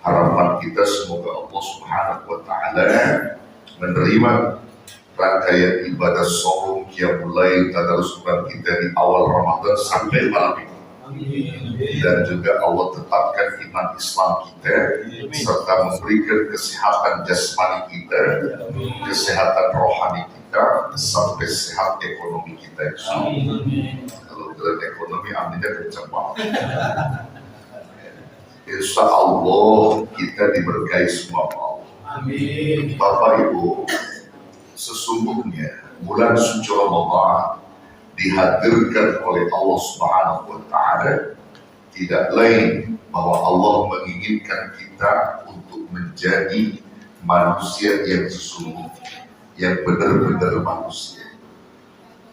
Harapan kita semoga Allah Subhanahu wa Ta'ala menerima rangkaian ibadah saum qiyamul lail tadarus Quran kita di awal Ramadan sampai malam ini. Dan juga Allah tetapkan iman Islam kita serta memberikan kesehatan jasmani kita, kesehatan rohani kita, sampai sehat ekonomi kita. Kalau dalam ekonomi aminnya kencang banget. Insya Allah kita diberkahi semua Allah. Amin. Bapak Ibu, sesungguhnya bulan suci Ramadan dihadirkan oleh Allah Subhanahu wa Ta'ala tidak lain bahwa Allah menginginkan kita untuk menjadi manusia yang sesungguhnya, yang benar-benar manusia,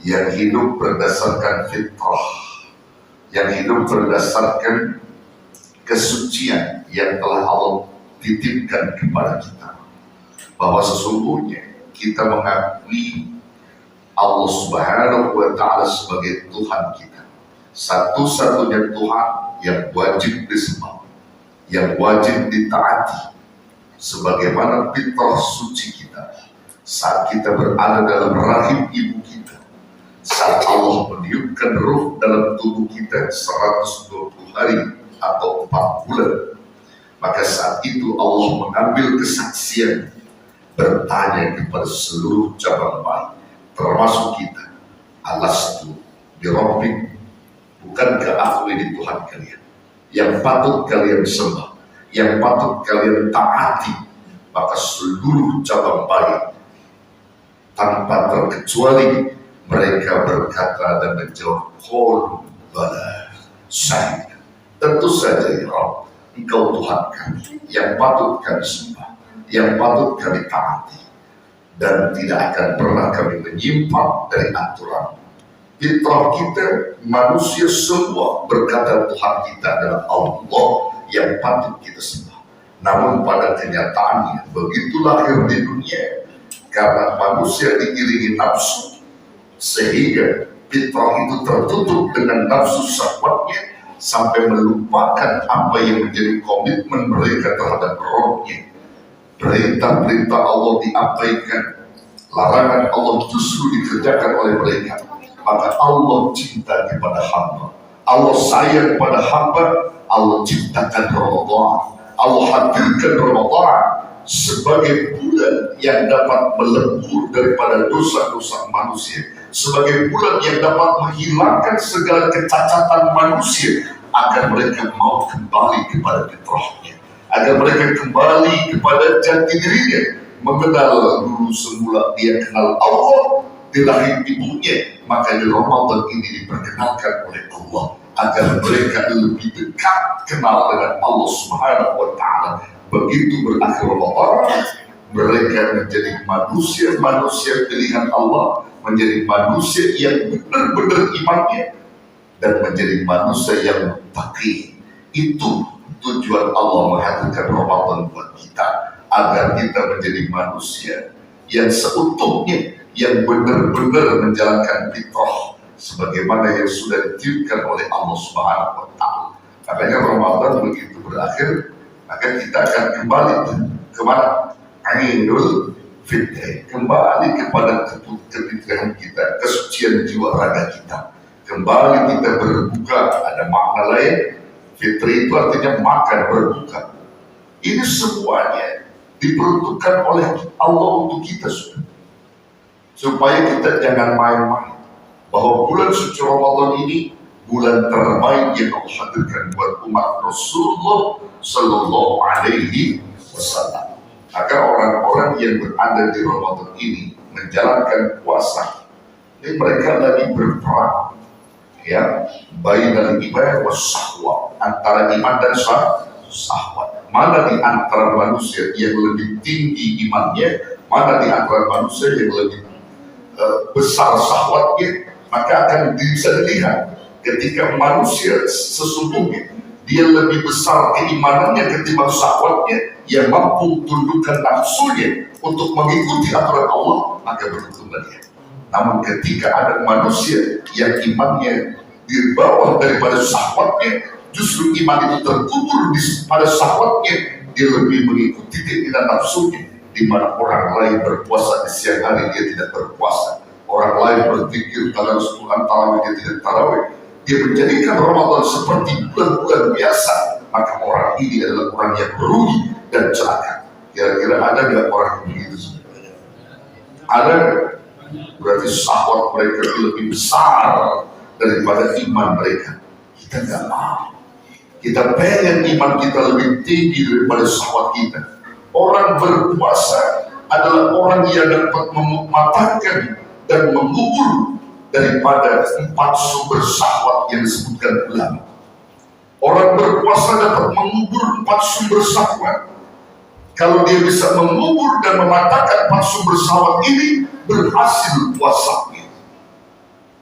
yang hidup berdasarkan fitrah, yang hidup berdasarkan kesucian yang telah Allah titipkan kepada kita, bahwa sesungguhnya kita mengakui Allah Subhanahu wa Ta'ala sebagai Tuhan kita, satu-satunya Tuhan yang wajib disembah, yang wajib ditaati, sebagaimana fitrah suci kita saat kita berada dalam rahim ibu kita, saat Allah meniupkan ruh dalam tubuh kita 120 hari atau 4 bulan, maka saat itu Allah mengambil kesaksian, bertanya kepada seluruh cabang bayi termasuk kita, alastu birabbik, bukankah aku ini Tuhan kalian yang patut kalian sembah, yang patut kalian taati? Maka seluruh cabang bayi tanpa terkecuali mereka berkata dan menjawab, qalu bala syahid, tentu saja ya Rabb, Engkau Tuhan kami yang patut kami sembah, yang patut kami taati, dan tidak akan pernah kami menyimpang dari aturan. Fitrah kita, manusia semua berkata Tuhan kita adalah Allah yang patut kita sembah. Namun pada kenyataannya begitu lahir di dunia, karena manusia diiringi nafsu, sehingga fitrah itu tertutup dengan nafsu syahwatnya, sampai melupakan apa yang menjadi komitmen mereka terhadap rohnya. Perintah-perintah Allah diabaikan, larangan Allah justru dikerjakan oleh mereka. Maka Allah cinta kepada hamba, Allah sayang pada hamba, Allah ciptakan Ramadan, Allah hadirkan Ramadan sebagai bulan yang dapat melebur daripada dosa-dosa manusia, sebagai bulan yang dapat menghilangkan segala kecacatan manusia, agar mereka mau kembali kepada fitrahnya, agar mereka kembali kepada jati dirinya, mengenal dulu semula dia kenal Allah di rahim ibunya. Maka di Ramadan ini diperkenalkan oleh Allah agar mereka lebih dekat kenal dengan Allah Subhanahu wa Ta'ala. Begitu berakhir Ramadan, mereka menjadi manusia-manusia pilihan Allah, menjadi manusia yang benar-benar imannya, dan menjadi manusia yang muttaqi. Itu tujuan Allah menghadirkan Ramadan buat kita, agar kita menjadi manusia yang seutuhnya, yang benar-benar menjalankan fitrah sebagaimana yang sudah ditiupkan oleh Allah Subhanahu wa Ta'ala. Katanya Ramadan begitu berakhir, maka kita akan kembali kemana? Ainul Fitri, kembali kepada kefitrahan kita, kesucian jiwa raga kita. Kembali kita berbuka, ada makna lain. Fitri itu artinya makan, berbuka. Ini semuanya diperuntukkan oleh Allah untuk kita, supaya kita jangan main-main, bahwa bulan suci Ramadan ini bulan terbaik yang Allah hadirkan buat umat Rasulullah Sallallahu Alaihi Wasallam. Agar orang-orang yang berada di Ramadan ini menjalankan puasa, ini mereka lagi berperang, ya, bainal iman was syahwat, antara iman dan syahwat. Mana di antara manusia yang lebih tinggi imannya, mana di antara manusia yang lebih besar syahwatnya, maka akan bisa dilihat ketika manusia sesungguhnya dia lebih besar keimanannya ketimbang syahwatnya, yang mampu tundukkan nafsunya untuk mengikuti aturan Allah, maka beruntunglah dia. Namun ketika ada manusia yang imannya di bawah daripada syahwatnya, justru iman itu terkubur pada syahwatnya, dia lebih mengikuti keinginan nafsunya, di mana orang lain berpuasa di siang hari dia tidak berpuasa, orang lain berzikir tadarus Quran tarawih dia tidak tarawih, dia menjadikan Ramadan seperti bulan-bulan biasa, maka orang ini adalah orang yang merugi dan celaka. Kira-kira ada nggak orang yang begitu? Ada. Berarti syahwat mereka lebih besar daripada iman mereka. Kita nggak mau. Kita pengen iman kita lebih tinggi daripada syahwat kita. Orang berpuasa adalah orang yang dapat mematahkan dan mengubur daripada 4 sumber syahwat yang disebutkan ulama. Orang berpuasa dapat mengubur 4 sumber syahwat. Kalau dia bisa mengubur dan mematahkan 4 sumber syahwat ini, berhasil puasanya.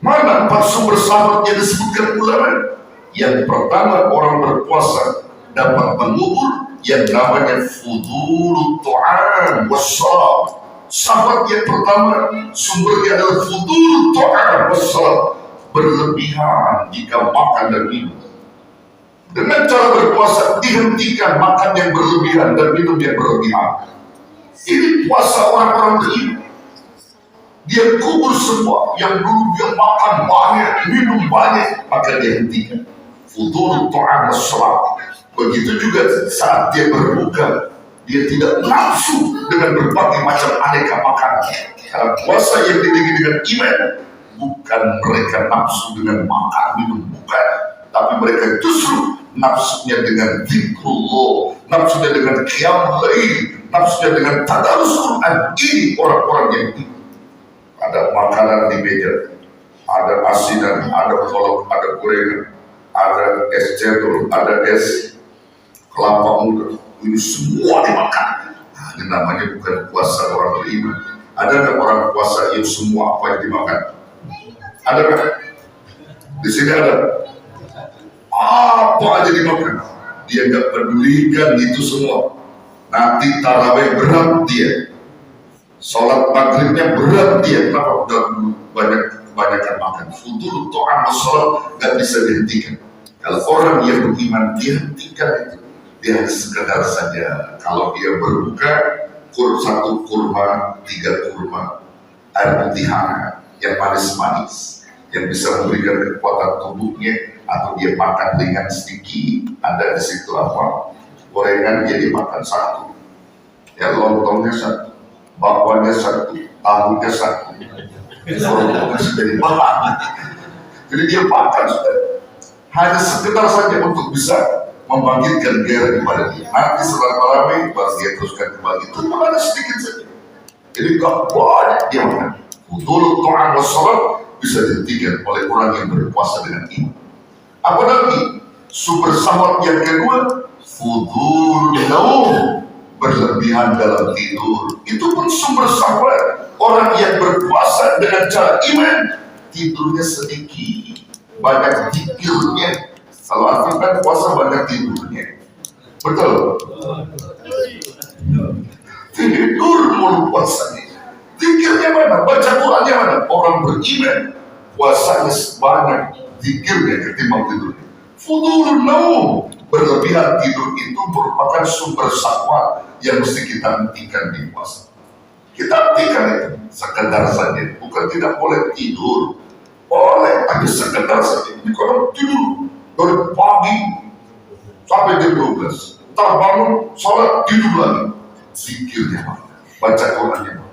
Mana 4 sumber syahwat yang disebutkan ulama? Yang pertama, orang berpuasa dapat mengubur yang namanya fudulu ta'am wassalam. Syahwat yang pertama sumbernya adalah fudulu ta'am wassalam, berlebihan jika makan dan minum. Dengan cara berpuasa dihentikan makan yang berlebihan dan minum yang berlebihan. Ini puasa orang-orang beriman. Dia kubur semua yang dulu dia makan banyak, minum banyak, maka dia hentikan. Fudul ta'am wassalam. Begitu juga saat dia berbuka, dia tidak nafsu dengan berbagai macam aneka makanan. Karena puasa yang dididik dengan iman, bukan mereka nafsu dengan makan, minum, bukan. Tapi mereka justru nafsunya dengan zikrullah, nafsunya dengan qiyamul lail, nafsunya dengan tadarus Quran. Ini orang-orang yang itu. Ada makanan di meja, ada asinan, ada kolak, ada gorengan, ada es cendol, ada es kelapa muda. Ini semua dimakan. Nah, ini namanya bukan puasa orang beriman. Ada nggak orang puasa yang semua apa yang dimakan? Ada nggak? Di sini ada. Apa aja dimakan, dia nggak pedulikan itu semua. Nanti tarawih berat dia, sholat maghribnya berat dia. Kenapa? Udah banyak makan. Fudul ta'am wassalam nggak bisa dihentikan. Kalau orang yang beriman dia hentikan itu, dia sekedar saja. Kalau dia berbuka 1 kurma, 3 kurma, air putih hangat yang manis-manis, yang bisa memberikan kekuatan tubuhnya. Atau dia makan dengan sedikit, ada di situ apa? Gorengan dia dimakan 1, ya lontongnya 1, bakwannya 1, tahunya 1, lontongnya sudah dimakan. Jadi dia makan sudah, hanya sekedar saja untuk bisa membangkitkan gairah kepada dia. Nanti setelah tarawih baru dia teruskan kembali, itu ada sedikit saja. Jadi gak banyak dia makan. Fudul ta'am wassalam bisa dihentikan oleh orang yang berpuasa dengan iman. Apalagi sumber syahwat yang kedua, fudul naum, berlebihan dalam tidur. Itu pun sumber syahwat. Orang yang berpuasa dengan cara iman, tidurnya sedikit, banyak zikirnya. Kalau aku kan puasa banyak tidurnya, betul? Tidur mulu puasanya. Zikirnya mana? Baca Qurannya mana? Orang beriman puasanya banyak zikirnya ketimbang tidurnya. Fudulun naum, berlebihan tidur itu merupakan sumber syahwat yang mesti kita hentikan di puasa. Kita hentikan itu sekedar saja, bukan tidak boleh tidur, boleh, tapi sekedar saja. Ini kalau tidur dari pagi sampai jam 12, ntar bangun sholat tidur lagi, zikirnya mana? Baca Qurannya mana?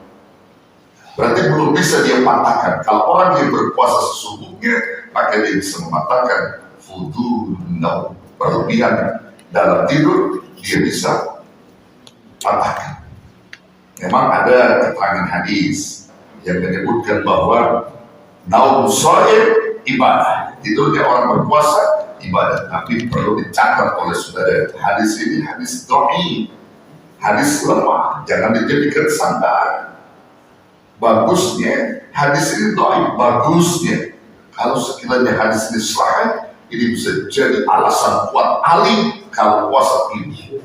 Berarti belum bisa dia patahkan. Kalau orang yang berpuasa sesungguhnya, maka dia bisa mematahkan fudul naum, berlebihan dalam tidur, dia bisa patahkan. Memang ada keterangan hadis yang menyebutkan bahwa naum shaim ibadah, tidurnya orang berpuasa ibadah. Tapi perlu dicatat oleh saudara, hadis ini hadis dhaif, hadis lemah, jangan dijadikan sandaran. Bagusnya hadis ini dhaif, bagusnya kalau sekiranya hadis ini sahih, ini bisa jadi alasan kuat Ali kalau puasa ini.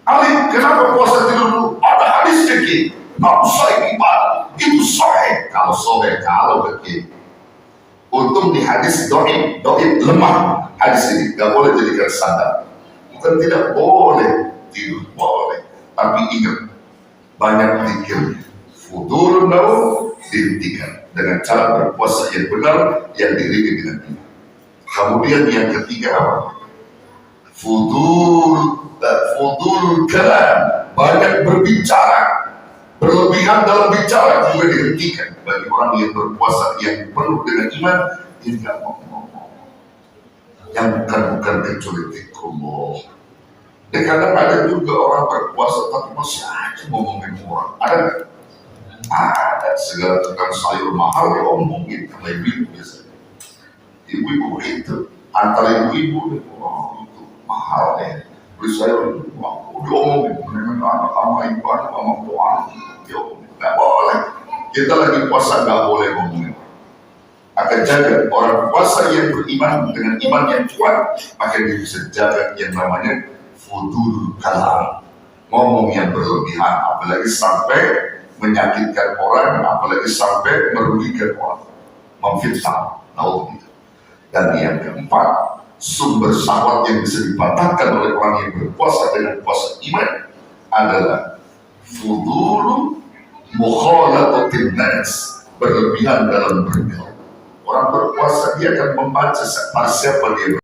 Ali, kenapa puasa tidur dulu? Ada hadisnya ki, nggak usah ibadah, itu sahih. Kalau sahih, kalau begitu. Untung di hadis dhaif lemah hadis ini, nggak boleh jadikan standar. Bukan tidak boleh, tidur boleh, tapi ingat banyak pikirnya. Fudul naum dihentikan dengan cara berpuasa yang benar yang diiringi dengan iman. Kemudian yang ketiga apa? Fudul kalam, banyak berbicara, berlebihan dalam bicara juga dihentikan. Bagi orang yang berpuasa yang penuh dengan iman, dia tidak ngomong yang bukan kecuali zikrullah. Dan kadang ada juga orang berpuasa tapi masih aja ngomongin orang. Ada nggak? Ada, segala tukang sayur mahal ya omongin sama ibu-ibu biasanya. Ibu-ibu itu antara ibu-ibu nih, itu mahal ya. Beli sayur itu, diomongin dengan anak sama ibu, anak sama tuan, diomongin. Nggak boleh. Kita lagi puasa nggak boleh ngomongin. Akan jaga orang puasa yang beriman dengan iman yang kuat, maka dia bisa jaga yang namanya fudul kalam, ngomong yang berlebihan, apalagi sampai menyakitkan orang, apalagi sampai merugikan orang, memfitnah. Dan yang keempat, sumber syahwat yang bisa dipatahkan oleh orang yang berpuasa dengan puasa iman adalah fudul mukhalatatin nas, berlebihan dalam bergaul. Orang berpuasa dia akan membaca siapa dia